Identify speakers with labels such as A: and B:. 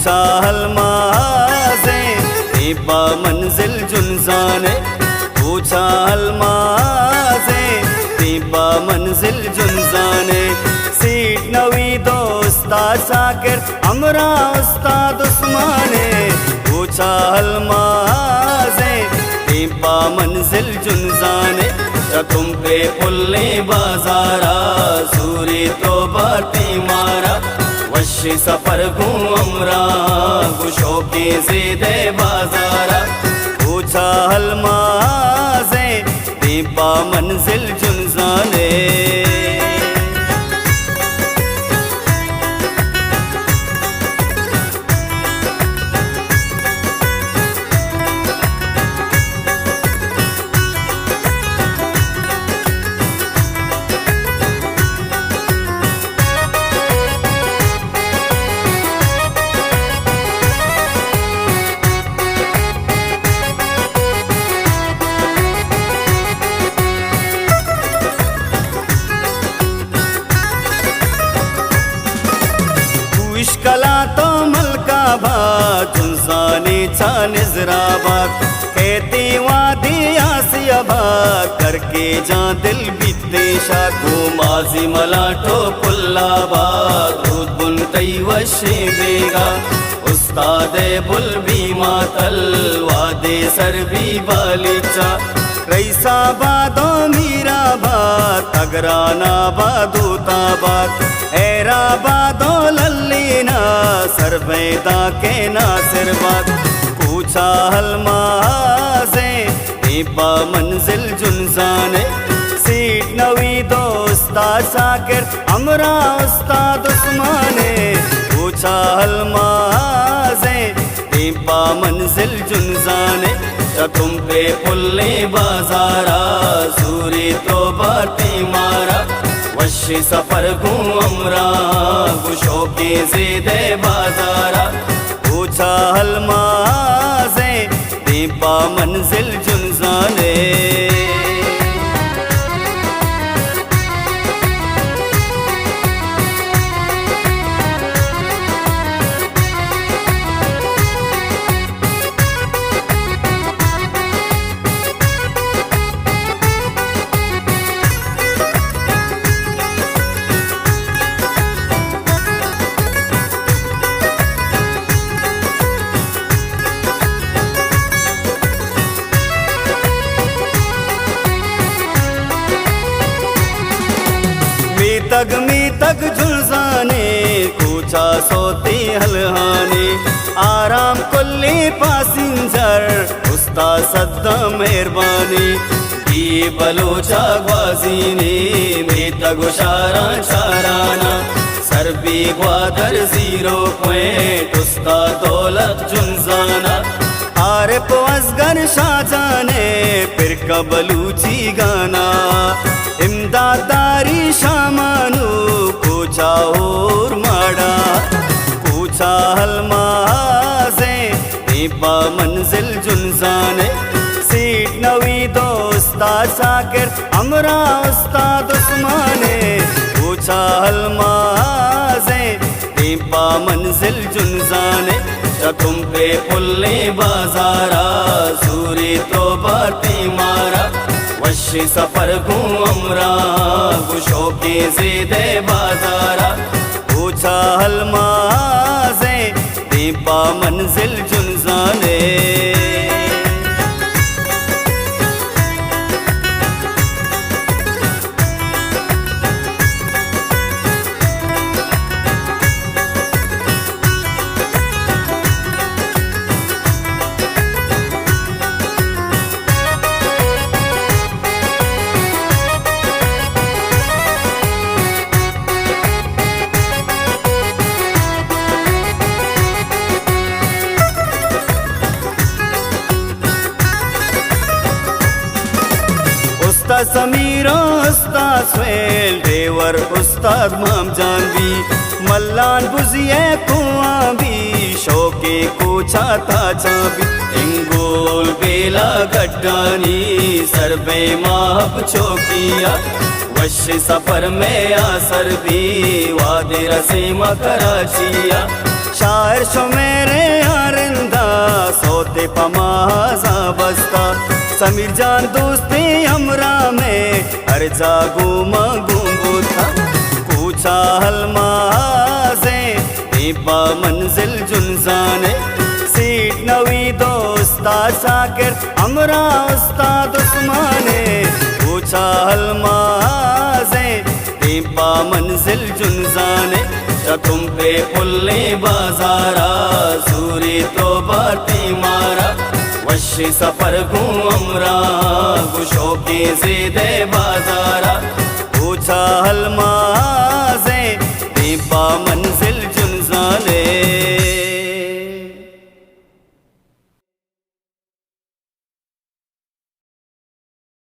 A: पूछा हलमाज़े दीपा मंजिल जुनजाने, पूछा हलमाज़े दीपा मंजिल जुनजाने। सीट नवी दोस्ता शाकिर हमरा उस्ताद उस्माने, पूछा हलमाज़े दीपा मंजिल जुनजाने। तुम पे पुल्ले बाजारा सूरी तो बाती मारा, वशी सफर को अमरा गुशो के ज़ेदे बाजारा। पूछा हलमाज़े दीपा मंजिल जुनजाने। इश्कला तो मलका बाग जुनजाने चा निजराबाद, कहती वादी आसियाबाद करके जा दिल बीते शाख। माजी मलाटो पुल्लाबाद दूध बुनतई वशे बेगा, उस्ताद बुल भी मातल वादे सर भी बालिचा। रईसाबादो मीराबाद अगरानाबादूताबाद, हैराबादो लल्लीना सरबैदा के नासिरबाद। पूछा हलमाज़े दीपा मंजिल जुनजाने, सीट नवी दोस्ता शाकिर हमरा उस्ताद उस्माने। पूछा हलमाज़े दीपा मंजिल जुनजाने। तुम पे पुल्ले बाजारा सूरी तो बाती मारा, वशी सफर को अमरा गुशो के ज़ेदे बाजारा। पूछा हलमाज़े दीपा मंजिल जुनजाने। मी तक जुलजाने पूछा सोती हलहाने। आराम कुल्ली पासिंजर उस्ताद सद्दा मेहरबानी, की बलोचा ग्वाजीने में तगुशारा चाराना। सरबी ग्वादर 0 पॉइंट उस्ताद दौलत जुनजाना। आरिफ असगर शाहजाने फिर कबलूची गाना, इमदादारी शामानू पूछा और माड़ा। पूछा हलमाज़े दीपा मंजिल जुनजाने, सीट नवी दोस्ता शाकिर हमरा उस्ताद उस्माने। पूछा हलमाज़े दीपा मंजिल जुनजाने। तुम पे पुल्ले बाजारा सूरी तो बाती मारा, वशी सफर को अमरा गुशो के ज़ेदे बाजारा। पूछा हलमाज़े दीपा मंजिल जुनजाने। उस्ताद समीरो उस्ताद स्वेल देवर उस्ताद माम जानवी, मल्लान बुजिए कुआं भी शौके को छाता चाबी। इंगोल बेला गड्डानी सरबे माहब चौकिया, वश सफर में आसर भी वादे रसीमा कराचिया। शायर शो मेरे आरिंदा सोते पमाजा बस्ता समीर जान दोस्ती हमरा में हर जागू मगूंगू था पूछा हलमाजे दीपा मंजिल जुनजाने सीट नवी दोस्ता शाकिर हमरा उस्ताद उस्माने पूछा हलमाजे दीपा मंजिल जुनजाने तुम पे पुल्ले बाजारा सूरी तो बाती मारा वशी सफर गूं अमरा गुशो के ज़ेदे बाजार